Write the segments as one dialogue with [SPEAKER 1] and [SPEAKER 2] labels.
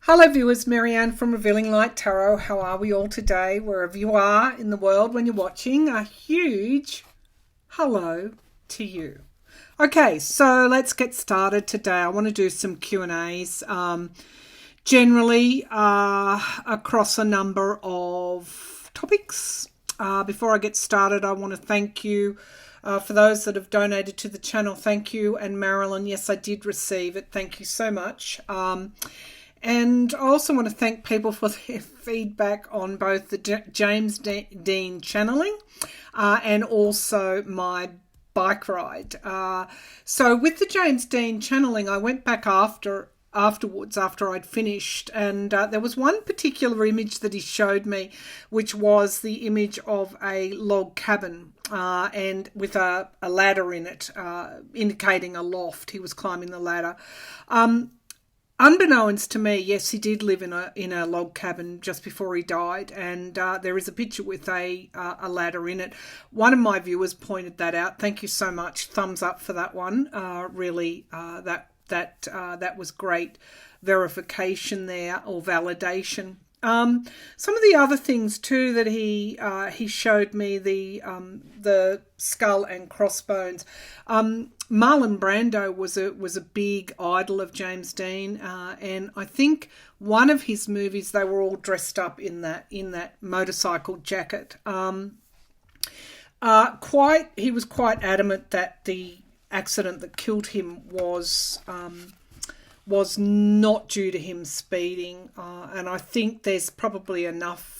[SPEAKER 1] Hello viewers, Marianne from Revealing Light Tarot. How are we all today? Wherever you are in the world when you're watching, a huge hello to you. Okay, so let's get started today. I want to do some Q&As generally across a number of topics. Before I get started, I want to thank you for those that have donated to the channel. Thank you. And Marilyn, yes, I did receive it. Thank you so much. And I also want to thank people for their feedback on both the James Dean channeling and also my bike ride. So with the James Dean channeling, I went back afterwards after I'd finished, and there was one particular image that he showed me, which was the image of a log cabin and with a ladder in it, indicating a loft. He was climbing the ladder. Unbeknownst to me, yes, he did live in a log cabin just before he died, and there is a picture with a ladder in it. One of my viewers pointed that out. Thank you so much. Thumbs up for that one. Really, that was great verification there, or validation. Some of the other things too that he showed me, the skull and crossbones. Marlon Brando was a big idol of James Dean, and I think one of his movies they were all dressed up in that motorcycle jacket. He was quite adamant that the accident that killed him was not due to him speeding, and I think there's probably enough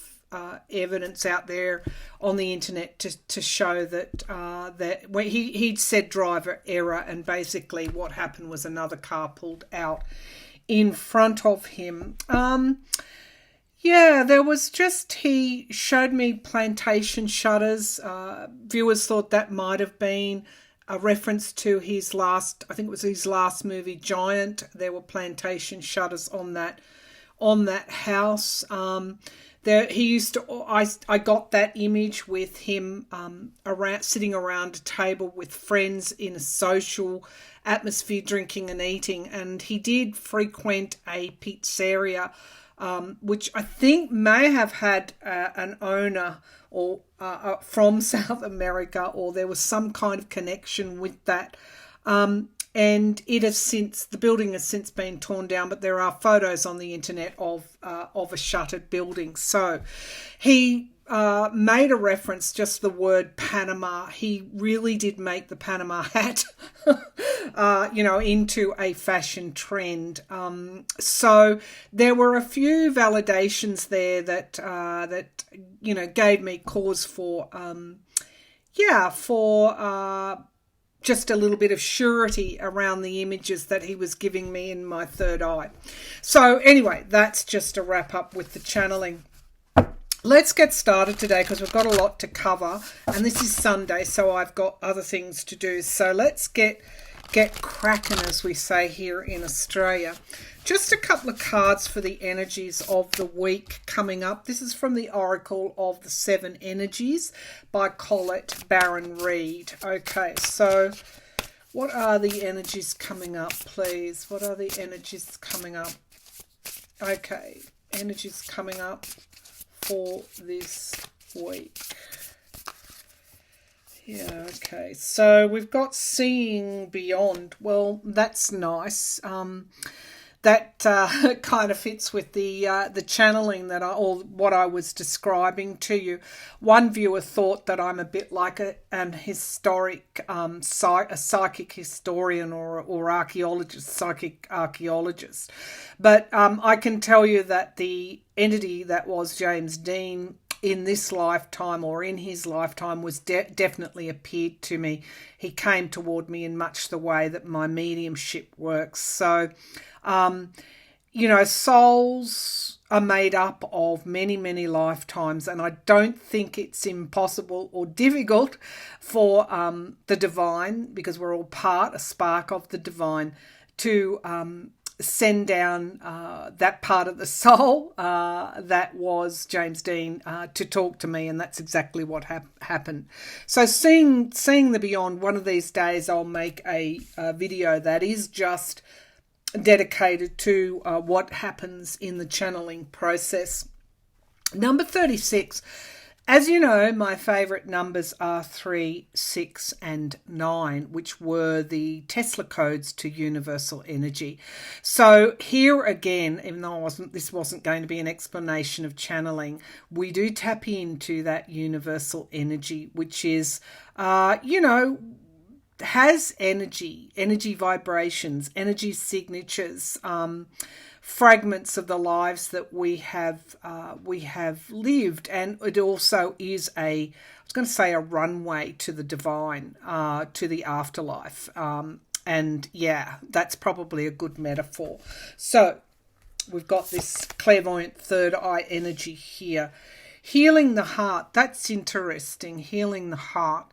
[SPEAKER 1] evidence out there on the internet to show that when he'd said driver error, and basically what happened was another car pulled out in front of him. There was he showed me plantation shutters. Viewers thought that might have been a reference to his last, I think it was his last movie, Giant. There were plantation shutters on that house. He used to. I got that image with him sitting around a table with friends in a social atmosphere, drinking and eating. And he did frequent a pizzeria, which I think may have had an owner or from South America, or there was some kind of connection with that. And the building has since been torn down, but there are photos on the internet of a shuttered building. So he made a reference, just the word Panama. He really did make the Panama hat, into a fashion trend. So there were a few validations there that gave me cause for just a little bit of surety around the images that he was giving me in my third eye. So anyway, that's just a wrap up with the channeling. Let's get started today because we've got a lot to cover, and this is Sunday, so I've got other things to do. So let's get cracking, as we say here in Australia. Just a couple of cards for the energies of the week coming up. This is from the Oracle of the Seven Energies by Colette Baron Reid. Okay, so what are the energies coming up, please? What are the energies coming up? Okay, energies coming up for this week. Yeah, okay. So we've got seeing beyond. Well, that's nice. That kind of fits with the channeling or what I was describing to you. One viewer thought that I'm a bit like an historic, a psychic historian or archaeologist, psychic archaeologist. But I can tell you that the entity that was James Dean in this lifetime, or in his lifetime, was definitely appeared to me. He came toward me in much the way that my mediumship works. So souls are made up of many, many lifetimes, and I don't think it's impossible or difficult for the divine, because we're all a spark of the divine, to send down that part of the soul that was James Dean to talk to me, and that's exactly what happened. So seeing the beyond, one of these days I'll make a video that is just dedicated to what happens in the channeling process. Number 36. As you know, my favourite numbers are 3, 6 and 9, which were the Tesla codes to universal energy. So here again, even though this wasn't going to be an explanation of channeling, we do tap into that universal energy, which is, has energy vibrations, energy signatures, fragments of the lives that we have lived, and it also is a runway to the divine, to the afterlife, and yeah, that's probably a good metaphor. So we've got this clairvoyant third eye energy here, healing the heart. That's interesting, healing the heart.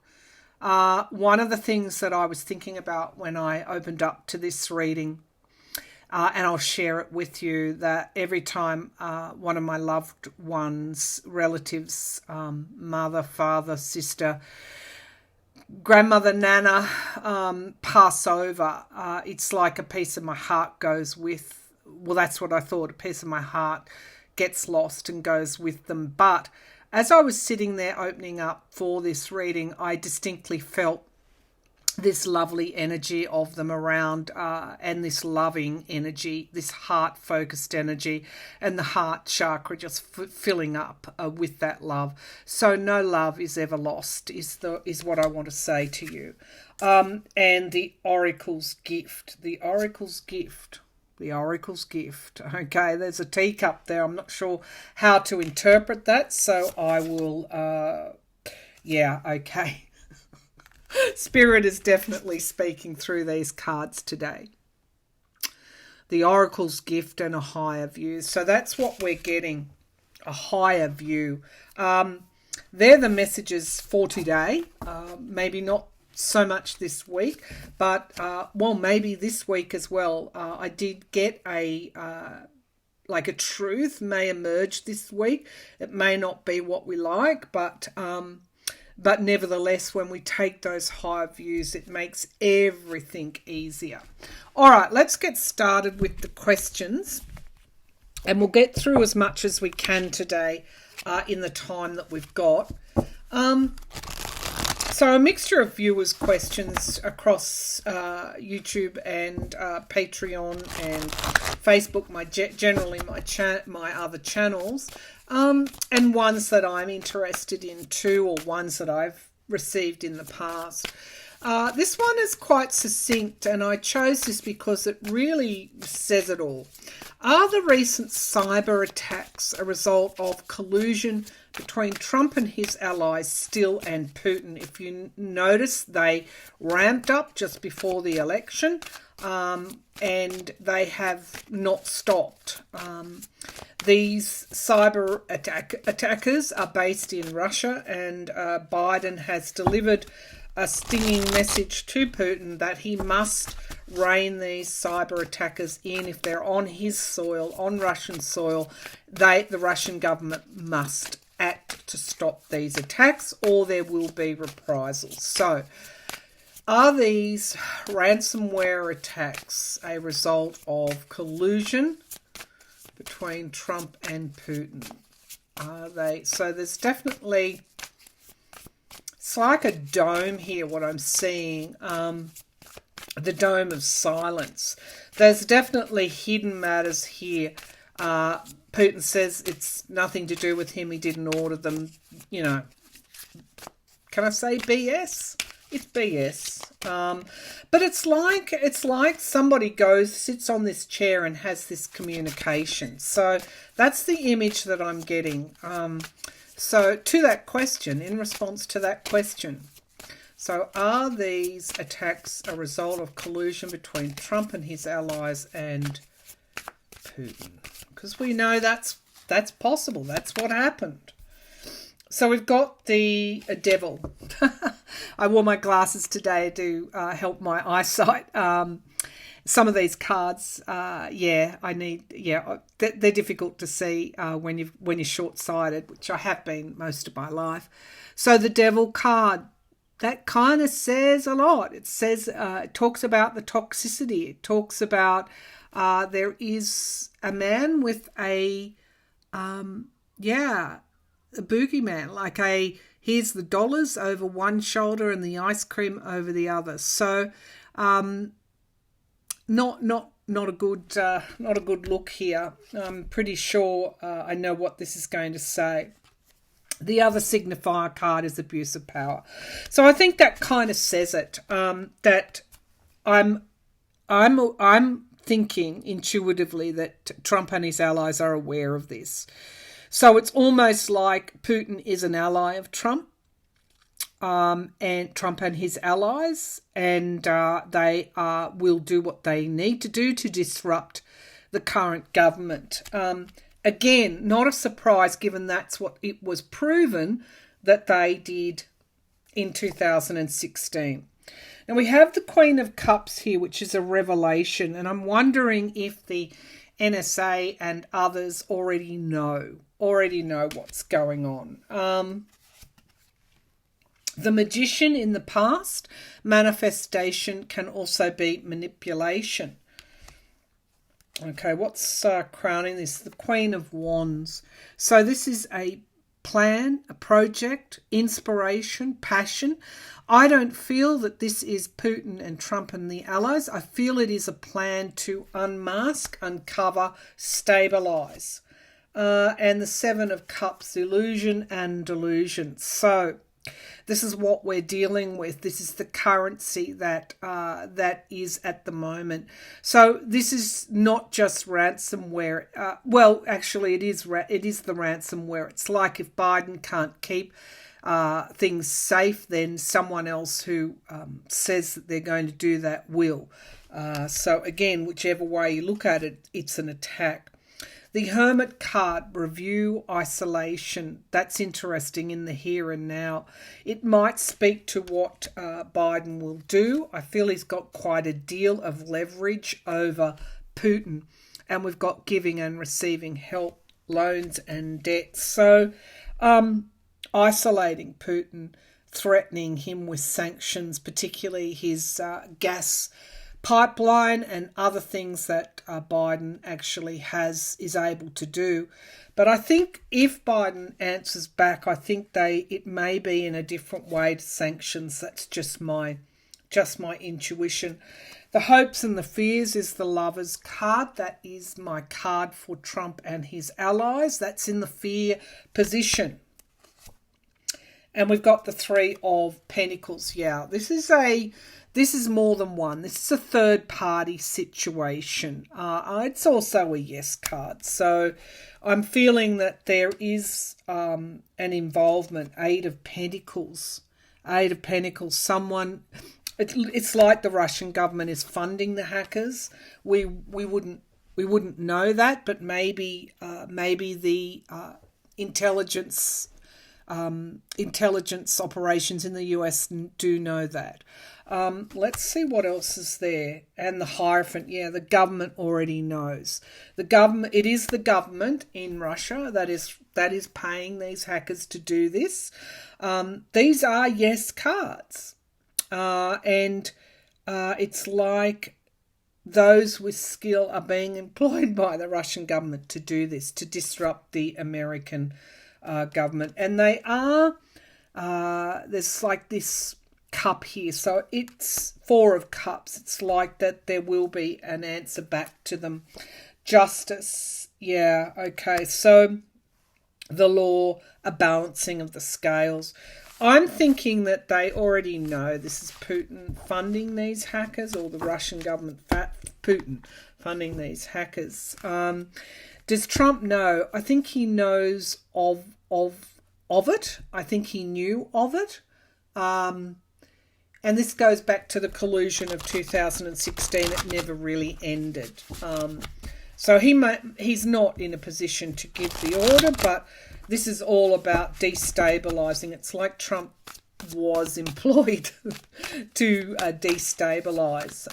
[SPEAKER 1] One of the things that I was thinking about when I opened up to this reading, and I'll share it with you, that every time one of my loved ones, relatives, mother, father, sister, grandmother, nana, pass over, it's like a piece of my heart goes with, well, that's what I thought, a piece of my heart gets lost and goes with them. But as I was sitting there opening up for this reading, I distinctly felt this lovely energy of them around, and this loving energy, this heart-focused energy, and the heart chakra just filling up with that love. So no love is ever lost, is what I want to say to you. And the Oracle's gift. The Oracle's gift. The Oracle's gift. Okay, there's a teacup there. I'm not sure how to interpret that, so I will... okay. Spirit is definitely speaking through these cards today. The Oracle's gift and a higher view. So that's what we're getting, a higher view. They're the messages for today. Maybe not so much this week, but, maybe this week as well. I did get a truth may emerge this week. It may not be what we like, but nevertheless, when we take those higher views, it makes everything easier. All right, let's get started with the questions, and we'll get through as much as we can today in the time that we've got. So a mixture of viewers' questions across YouTube and Patreon and Facebook, generally my other channels. And ones that I'm interested in too, or ones that I've received in the past. This one is quite succinct, and I chose this because it really says it all. Are the recent cyber attacks a result of collusion between Trump and his allies still and Putin? If you notice, they ramped up just before the election, and they have not stopped. These cyber attackers are based in Russia, and Biden has delivered a stinging message to Putin that he must rein these cyber attackers in. If they're on his soil, on Russian soil, the Russian government must act to stop these attacks, or there will be reprisals. So, are these ransomware attacks a result of collusion between Trump and Putin? Are they? So there's definitely, it's like a dome here, what I'm seeing, the dome of silence. There's definitely hidden matters here. Putin says it's nothing to do with him. He didn't order them. Can I say BS? It's BS. But it's like somebody sits on this chair and has this communication. So that's the image that I'm getting. So to that question, in response to that question, so are these attacks a result of collusion between Trump and his allies and Putin? Because we know that's possible. That's what happened. So we've got the devil. I wore my glasses today to help my eyesight. Some of these cards, they're difficult to see when you're short-sighted, which I have been most of my life. So the devil card, that kind of says a lot. It says, it talks about the toxicity. It talks about There is a man with a boogeyman, like here's the dollars over one shoulder and the ice cream over the other. So not a good look here. I'm pretty sure I know what this is going to say. The other signifier card is abuse of power. So I think that kind of says it. That I'm thinking intuitively that Trump and his allies are aware of this. So it's almost like Putin is an ally of Trump, and Trump and his allies, and they will do what they need to do to disrupt the current government. Again, not a surprise given that's what it was proven that they did in 2016. Now we have the Queen of Cups here, which is a revelation, and I'm wondering if the NSA and others already know what's going on. The Magician in the past, manifestation can also be manipulation. Okay, what's crowning this? The Queen of Wands. So this is a plan, a project, inspiration, passion. I don't feel that this is Putin and Trump and the allies. I feel it is a plan to unmask, uncover, stabilise. And the Seven of Cups, illusion and delusion. So this is what we're dealing with. This is the currency that is at the moment. So this is not just ransomware. Well, actually, it is the ransomware. It's like if Biden can't keep things safe, then someone else who says that they're going to do that will. So again, whichever way you look at it, it's an attack. The Hermit card, review, isolation. That's interesting in the here and now. It might speak to what Biden will do. I feel he's got quite a deal of leverage over Putin. And we've got giving and receiving help, loans and debts. So isolating Putin, threatening him with sanctions, particularly his gas pipeline and other things that Biden actually is able to do. But I think if Biden answers back, I think it may be in a different way to sanctions. That's just my intuition. The hopes and the fears is the Lovers card. That is my card for Trump and his allies. That's in the fear position. And we've got the Three of Pentacles. Yeah, this is more than one. This is a third party situation. It's also a yes card. So I'm feeling that there is an involvement. Eight of Pentacles. Someone. It's like the Russian government is funding the hackers. We wouldn't know that, but maybe the intelligence operations in the US do know that. Let's see what else is there. And the Hierophant, the government already knows. It is the government in Russia that is paying these hackers to do this. These are yes cards. And it's like those with skill are being employed by the Russian government to do this, to disrupt the American government. And they are, there's like this cup here. So it's Four of Cups. It's like that there will be an answer back to them. Justice. Yeah, okay. So the law, a balancing of the scales. I'm thinking that they already know this is Putin funding these hackers, or the Russian government, Putin funding these hackers. Does Trump know? I think he knows of it. I think he knew of it. And this goes back to the collusion of 2016. It never really ended. So he's not in a position to give the order, but this is all about destabilising. It's like Trump was employed to destabilise.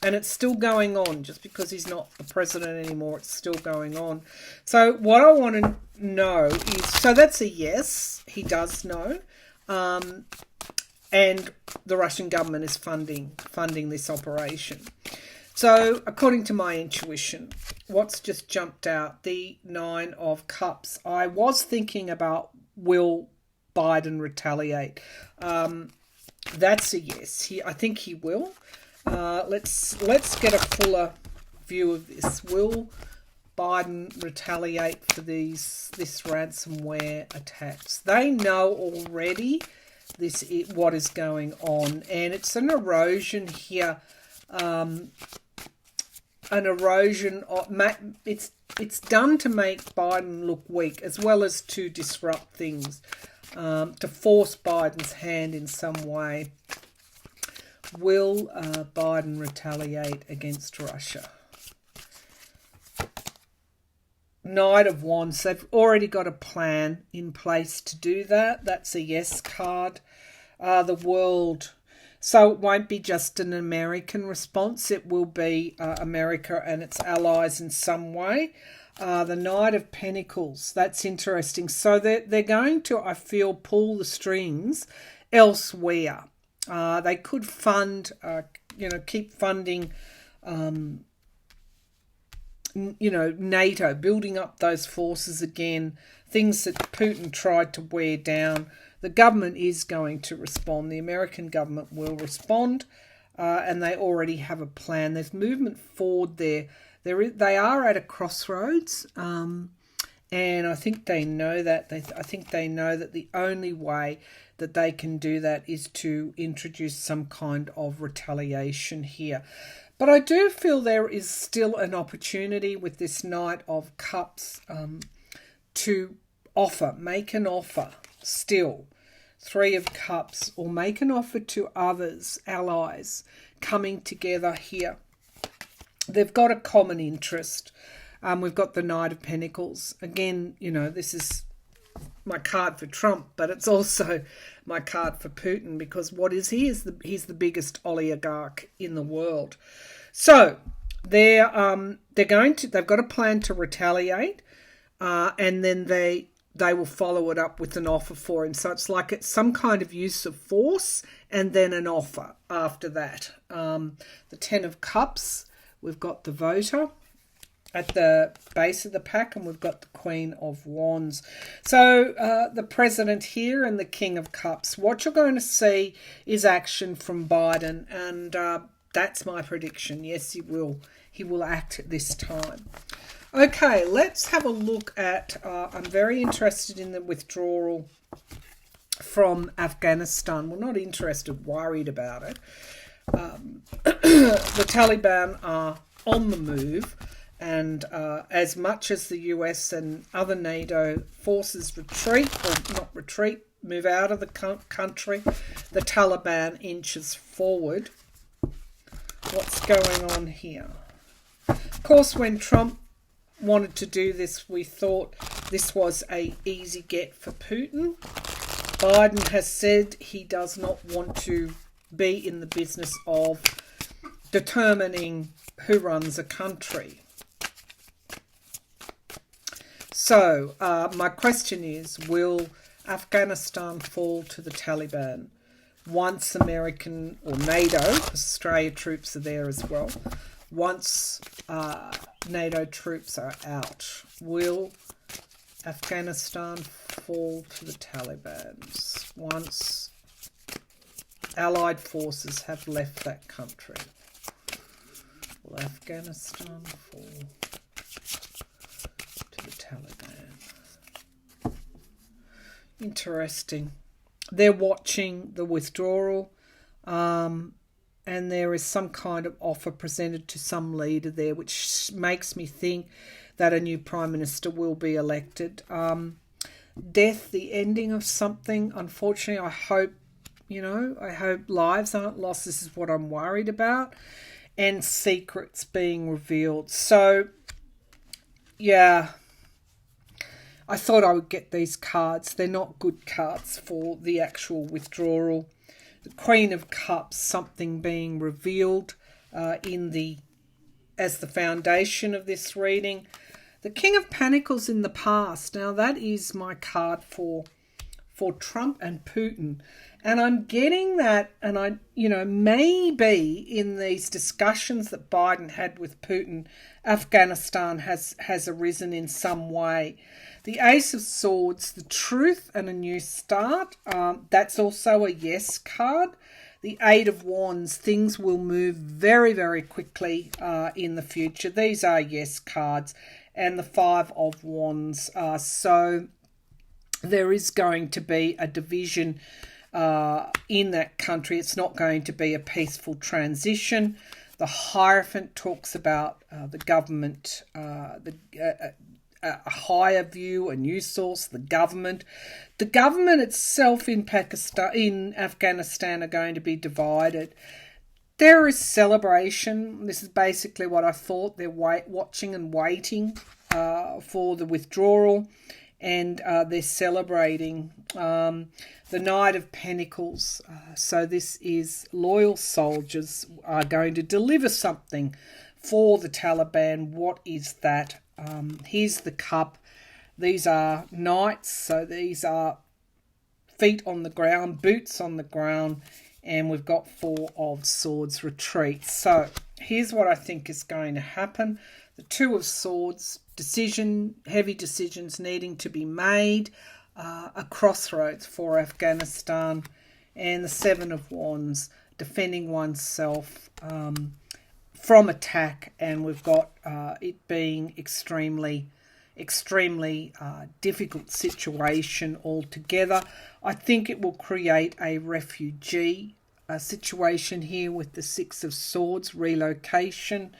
[SPEAKER 1] And it's still going on. Just because he's not the president anymore, it's still going on. So what I want to know is, so that's a yes, he does know. And the Russian government is funding this operation. So, according to my intuition, what's just jumped out? The Nine of Cups. I was thinking about, will Biden retaliate? That's a yes. I think he will. Let's get a fuller view of this. Will Biden retaliate for this ransomware attacks? They know already what is going on, and it's an erosion here. An erosion of it's done to make Biden look weak, as well as to disrupt things, to force Biden's hand in some way. Will Biden retaliate against Russia? Knight of Wands. They've already got a plan in place to do that. That's a yes card. The World. So it won't be just an American response. It will be America and its allies in some way. The Knight of Pentacles. That's interesting. So they're going to, I feel, pull the strings elsewhere. They could fund, keep funding, NATO, building up those forces again, things that Putin tried to wear down. The government is going to respond. The American government will respond, and they already have a plan. There's movement forward there. They are at a crossroads, and I think they know that. I think they know that the only way that they can do that is to introduce some kind of retaliation here. But I do feel there is still an opportunity with this Knight of Cups to make an offer still. Three of Cups, or make an offer to others, allies, coming together here. They've got a common interest. We've got the Knight of Pentacles. Again, this is my card for Trump, but it's also my card for Putin, because what is he? He's the biggest oligarch in the world. So they've got a plan to retaliate, and then they will follow it up with an offer for him. So it's some kind of use of force and then an offer after that. The Ten of Cups, we've got the voter at the base of the pack, and we've got the Queen of Wands. So the President here and the King of Cups. What you're going to see is action from Biden, and that's my prediction. Yes, he will. He will act at this time. Okay, let's have a look at, I'm very interested in the withdrawal from Afghanistan. Well, not interested, worried about it. The Taliban are on the move, and as much as the US and other NATO forces move out of the country, the Taliban inches forward. What's going on here? Of course, when Trump wanted to do this, we thought this was a easy get for Putin. Biden has said he does not want to be in the business of determining who runs a country. So my question is, will Afghanistan fall to the Taliban once American or NATO, Australia troops are there as well, once NATO troops are out? Will Afghanistan fall to the Taliban once Allied forces have left that country? Will Afghanistan fall to the Taliban? Interesting. They're watching the withdrawal, and there is some kind of offer presented to some leader there, which makes me think that a new Prime Minister will be elected. Death, the ending of something. Unfortunately, I hope lives aren't lost. This is what I'm worried about. And secrets being revealed. So, yeah, I thought I would get these cards. They're not good cards for the actual withdrawal. The Queen of Cups, something being revealed as the foundation of this reading. The King of Pentacles in the past. Now that is my card for for Trump and Putin. And I'm getting that, and maybe in these discussions that Biden had with Putin, Afghanistan has arisen in some way. The Ace of Swords, the truth and a new start, that's also a yes card. The Eight of Wands, things will move very, very quickly in the future. These are yes cards. And the Five of Wands. So there is going to be a division in that country. It's not going to be a peaceful transition. The Hierophant talks about the government, a higher view, a new source, the government. The government itself in Afghanistan are going to be divided. There is celebration. This is basically what I thought. They're watching and waiting for the withdrawal, and they're celebrating. The Knight of Pentacles. So this is loyal soldiers are going to deliver something for the Taliban. What is that? Here's the Cup. These are knights. So these are feet on the ground, boots on the ground. And we've got Four of Swords, retreat. So here's what I think is going to happen. The Two of Swords, heavy decisions needing to be made. A crossroads for Afghanistan. And the Seven of Wands, defending oneself from attack. And we've got it being extremely difficult situation altogether. I think it will create a refugee situation here with the Six of Swords, relocation.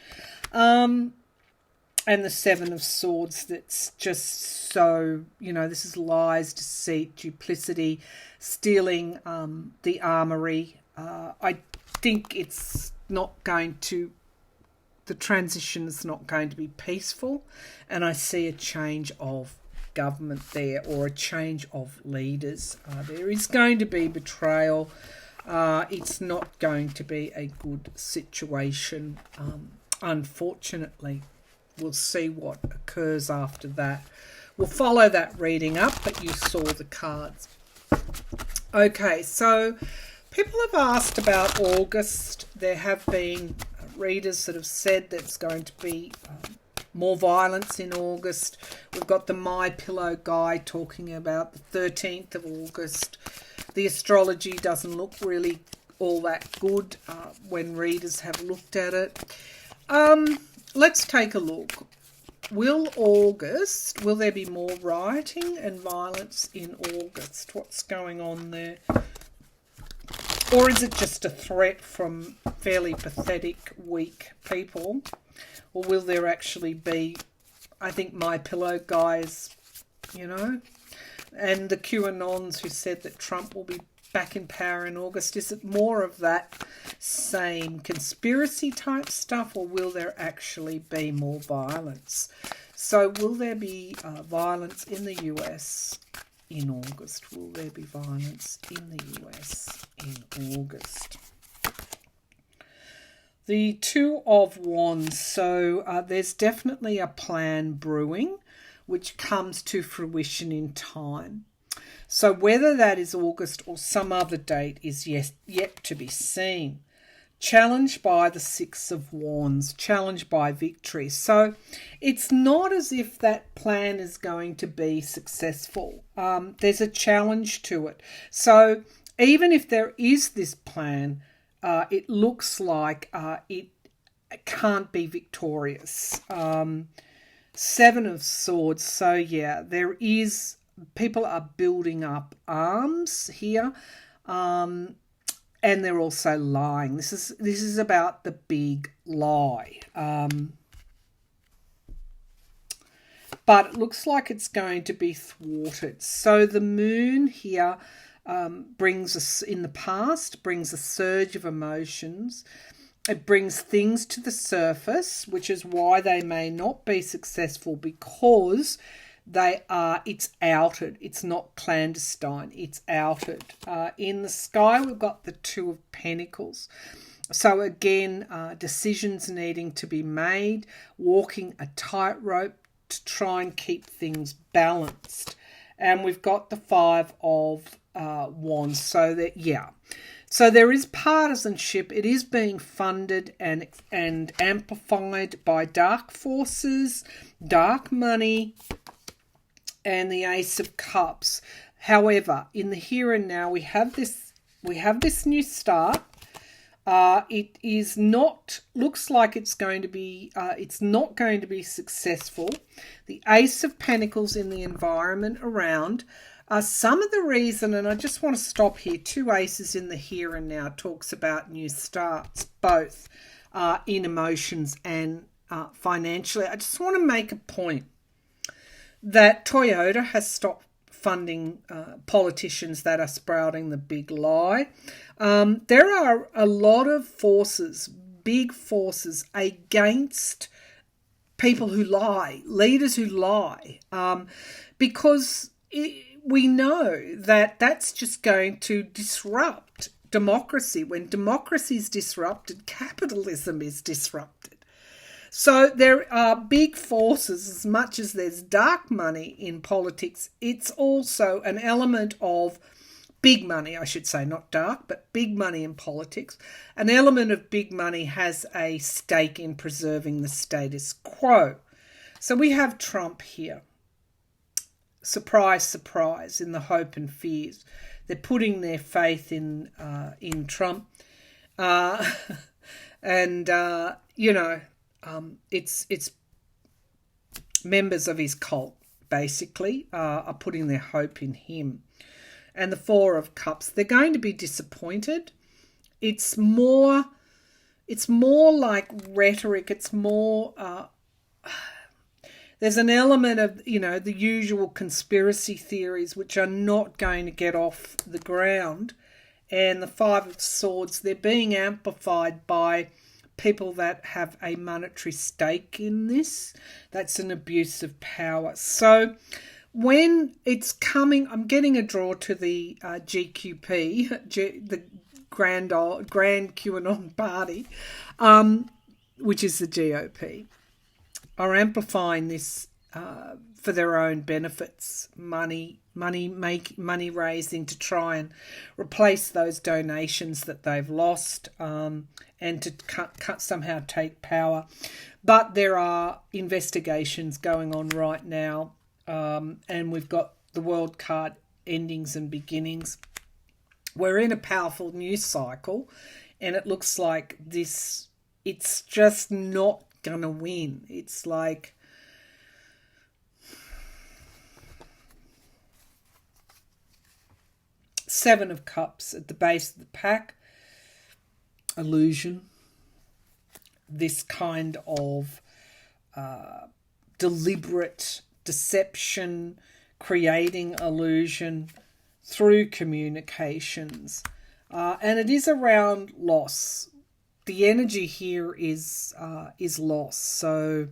[SPEAKER 1] And the Seven of Swords, that's just so, this is lies, deceit, duplicity, stealing the armory. I think it's not going to, the transition is not going to be peaceful. And I see a change of government there, or a change of leaders. There is going to be betrayal. It's not going to be a good situation, unfortunately. We'll see what occurs after that. We'll follow that reading up, but you saw the cards. Okay, so people have asked about August. There have been readers that have said there's going to be more violence in August. We've got the My Pillow guy talking about the 13th of August. The astrology doesn't look really all that good when readers have looked at it. Let's take a look. Will there be more rioting and violence in August? What's going on there? Or is it just a threat from fairly pathetic, weak people? Or will there actually be, I think My Pillow guys, and the QAnons who said that Trump will be back in power in August. Is it more of that same conspiracy type stuff, or will there actually be more violence? So will there be violence in the US in August? Will there be violence in the US in August? The Two of Wands. So there's definitely a plan brewing which comes to fruition in time. So whether that is August or some other date is yet to be seen. Challenged by the Six of Wands, challenged by victory. So it's not as if that plan is going to be successful. There's a challenge to it. So even if there is this plan, it looks like it can't be victorious. Seven of Swords. So yeah, there is... people are building up arms here, and they're also lying. This is about the big lie. But it looks like it's going to be thwarted. So the moon here brings us, in the past, brings a surge of emotions. It brings things to the surface, which is why they may not be successful, because it's outed. It's not clandestine. It's outed. In the sky, we've got the Two of Pentacles. So again, decisions needing to be made, walking a tightrope to try and keep things balanced. and we've got the Five of Wands. So that, yeah. So there is partisanship. It is being funded and amplified by dark forces, dark money, and the Ace of Cups. However, in the here and now, we have this new start. It is not, looks like it's going to be, it's not going to be successful. The Ace of Pentacles in the environment around. Some of the reason, and I just want to stop here, two aces in the here and now talks about new starts, both in emotions and financially. I just want to make a point that Toyota has stopped funding politicians that are sprouting the big lie. There are a lot of forces, big forces, against people who lie, leaders who lie, because we know that that's just going to disrupt democracy. When democracy is disrupted, capitalism is disrupted. So there are big forces. As much as there's dark money in politics, it's also an element of big money, I should say, not dark, but big money in politics. An element of big money has a stake in preserving the status quo. So we have Trump here. Surprise, surprise, in the hope and fears. They're putting their faith in Trump. It's members of his cult, basically, are putting their hope in him. And the Four of Cups, they're going to be disappointed. It's more like rhetoric. It's more... There's an element of, the usual conspiracy theories which are not going to get off the ground. And the Five of Swords, they're being amplified by people that have a monetary stake in this. That's an abuse of power. So when it's coming, I'm getting a draw to the GQP, the Grand QAnon Party, which is the GOP. Are amplifying this for their own benefits, money raising to try and replace those donations that they've lost, and to cut somehow take power. But there are investigations going on right now, and we've got the World card, endings and beginnings. We're in a powerful news cycle, and it looks like it's just not gonna win. It's like Seven of Cups at the base of the pack. Illusion. This kind of deliberate deception, creating illusion through communications. And it is around loss. The energy here is loss. So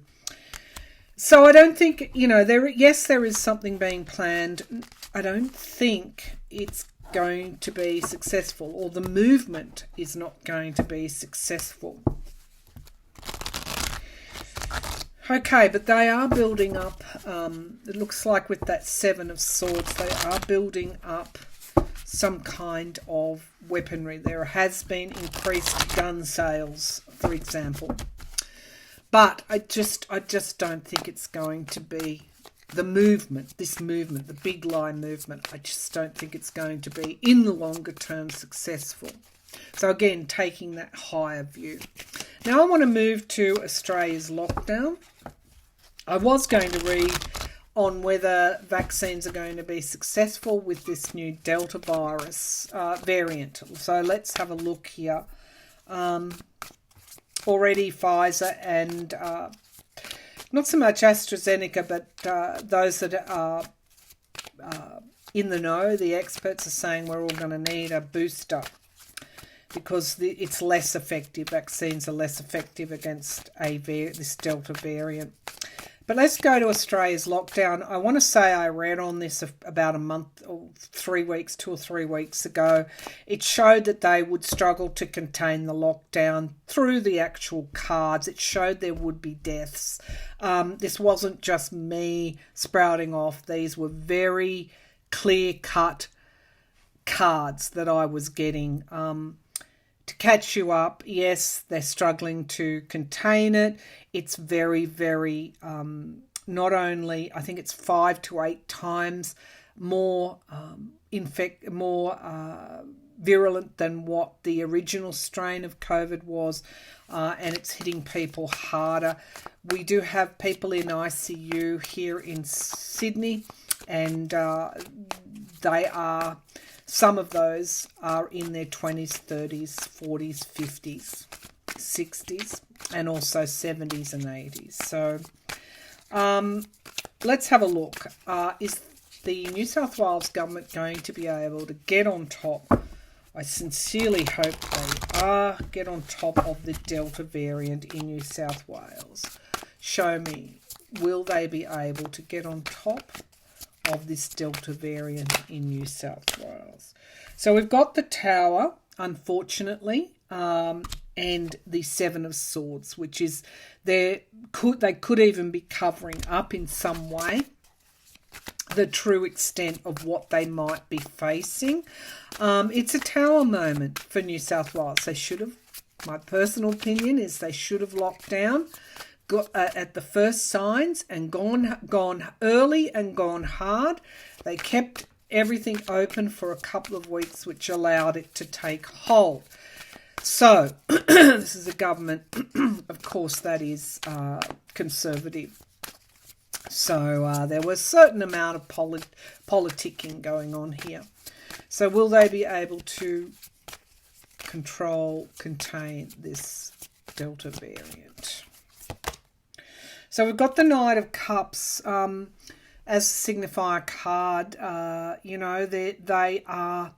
[SPEAKER 1] I don't think, there is something being planned. I don't think it's going to be successful, or the movement is not going to be successful. Okay, but they are building up, it looks like with that Seven of Swords, they are building up some kind of weaponry. There has been increased gun sales, for example. But I just don't think it's going to be the movement, the big lie movement. I just don't think it's going to be, in the longer term, successful. So again, taking that higher view. Now I want to move to Australia's lockdown. I was going to read on whether vaccines are going to be successful with this new Delta virus variant. So let's have a look here. Already Pfizer and not so much AstraZeneca, but those that are in the know, the experts are saying we're all going to need a booster because it's less effective. Vaccines are less effective against this Delta variant. But let's go to Australia's lockdown. I want to say I read on this about a month or 3 weeks, 2 or 3 weeks ago. It showed that they would struggle to contain the lockdown through the actual cards. It showed there would be deaths. This wasn't just me sprouting off. These were very clear-cut cards that I was getting. To catch you up, yes, they're struggling to contain it. It's very, very, not only, I think it's 5 to 8 times more virulent than what the original strain of COVID was, and it's hitting people harder. We do have people in ICU here in Sydney, and they are... Some of those are in their 20s, 30s, 40s, 50s, 60s, and also 70s and 80s. So let's have a look. Is the New South Wales government going to be able to get on top? I sincerely hope they are. Get on top of the Delta variant in New South Wales. Show me, will they be able to get on top of this Delta variant in New South Wales? So we've got the Tower, unfortunately, and the Seven of Swords, which is they could even be covering up in some way the true extent of what they might be facing. It's a Tower moment for New South Wales. They should have, my personal opinion is they should have locked down at the first signs and gone early and gone hard. They kept everything open for a couple of weeks, which allowed it to take hold. So this is a government, of course, that is conservative. So there was a certain amount of politicking going on here. So will they be able to contain this Delta variant? So we've got the Knight of Cups as a signifier card. They are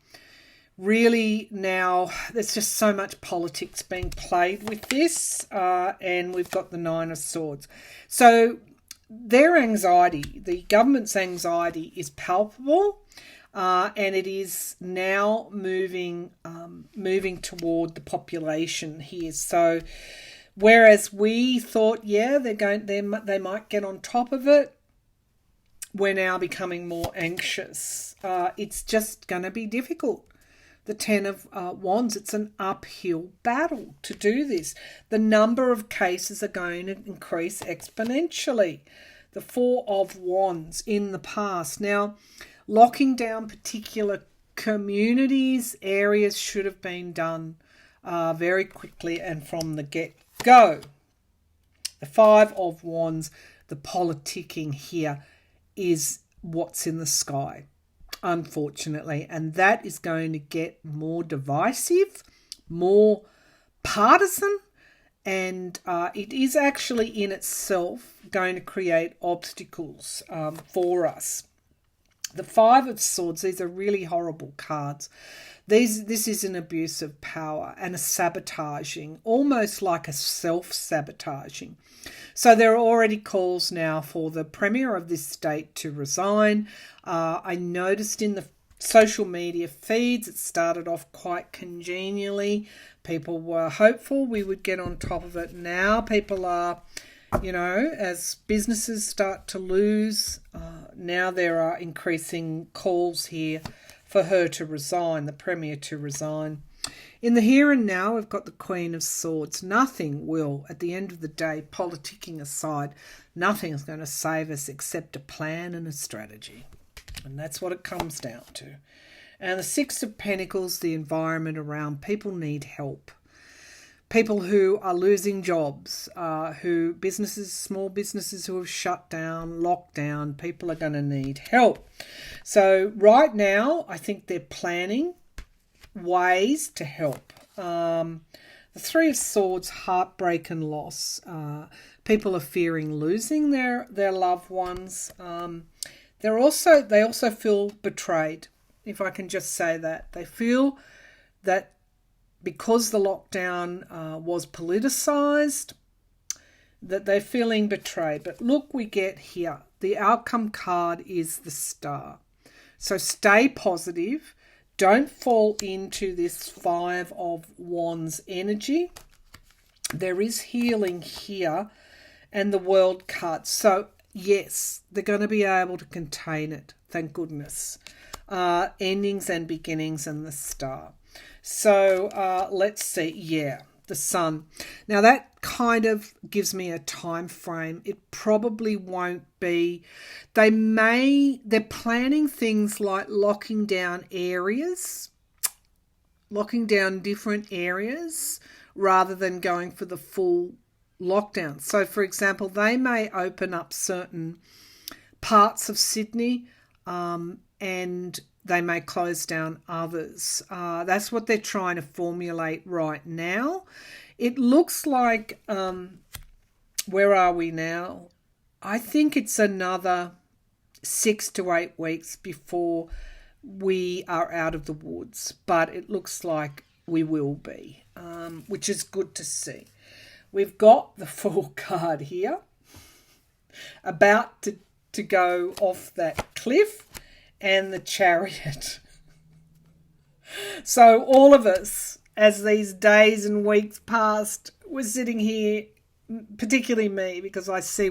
[SPEAKER 1] really now, there's just so much politics being played with this. And we've got the Nine of Swords. So their anxiety, the government's anxiety is palpable. And it is now moving toward the population here. So whereas we thought, yeah, they might get on top of it, we're now becoming more anxious. It's just going to be difficult. The Ten of Wands, it's an uphill battle to do this. The number of cases are going to increase exponentially. The Four of Wands in the past. Now, locking down particular communities, areas should have been done very quickly and from the get-go. The Five of Wands, the politicking here is what's in the sky, unfortunately. And that is going to get more divisive, more partisan, and it is actually in itself going to create obstacles for us. The Five of Swords, these are really horrible cards. This is an abuse of power and a sabotaging, almost like a self-sabotaging. So there are already calls now for the Premier of this state to resign. I noticed in the social media feeds, it started off quite congenially. People were hopeful we would get on top of it. Now people are, as businesses start to lose, now there are increasing calls here for her to resign, the Premier to resign. In the here and now, we've got the Queen of Swords. Nothing will, at the end of the day, politicking aside, nothing is going to save us except a plan and a strategy. And that's what it comes down to. And the Six of Pentacles, the environment around, people need help. People who are losing jobs, small businesses who have shut down, locked down, people are going to need help. So right now, I think they're planning ways to help. The Three of Swords, heartbreak and loss. People are fearing losing their loved ones. They also feel betrayed, if I can just say that. They feel that because the lockdown was politicised, that they're feeling betrayed. But look, we get here. The outcome card is the Star. So stay positive. Don't fall into this Five of Wands energy. There is healing here, and the World card. So yes, they're going to be able to contain it. Thank goodness. Endings and beginnings and the Star. So let's see. Yeah, the Sun. Now that kind of gives me a time frame. It probably won't be. They're planning things like locking down areas, locking down different areas rather than going for the full lockdown. So for example, they may open up certain parts of Sydney and they may close down others. That's what they're trying to formulate right now. It looks like, where are we now? I think it's another 6 to 8 weeks before we are out of the woods. But it looks like we will be, which is good to see. We've got the Fool card here, about to go off that cliff, and the Chariot. So all of us, as these days and weeks passed, we're sitting here, particularly me, because I see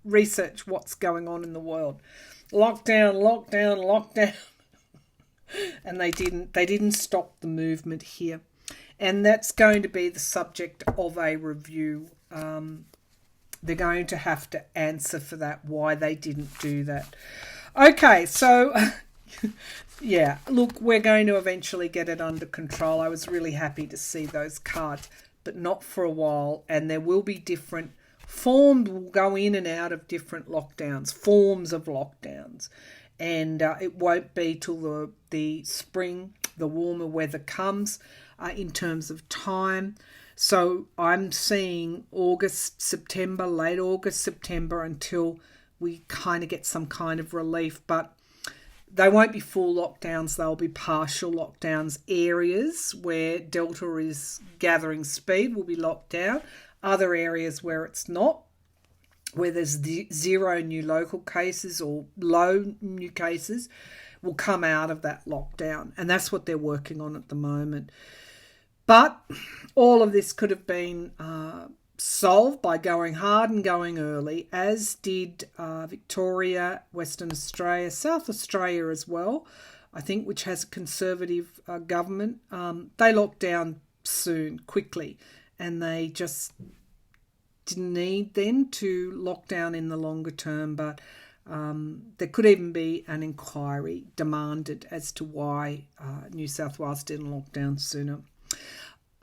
[SPEAKER 1] research what's going on in the world. Lockdown, lockdown, lockdown. And they didn't stop the movement here. And that's going to be the subject of a review. They're going to have to answer for that, why they didn't do that. Okay, so yeah, look, we're going to eventually get it under control. I was really happy to see those cards, but not for a while. And there will be different forms, will go in and out of different lockdowns, forms of lockdowns. And it won't be till the spring, the warmer weather comes in terms of time. So I'm seeing August, September, late August, September, until we kind of get some kind of relief. But they won't be full lockdowns. They'll be partial lockdowns. Areas where Delta is gathering speed will be locked down. Other areas where it's not, where there's 0 new local cases or low new cases, will come out of that lockdown. And that's what they're working on at the moment. But all of this could have been solved by going hard and going early, as did Victoria, Western Australia, South Australia as well, I think, which has a conservative government. They locked down soon, quickly, and they just didn't need then to lock down in the longer term. But there could even be an inquiry demanded as to why New South Wales didn't lock down sooner.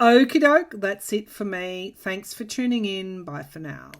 [SPEAKER 1] Okie doke, that's it for me. Thanks for tuning in. Bye for now.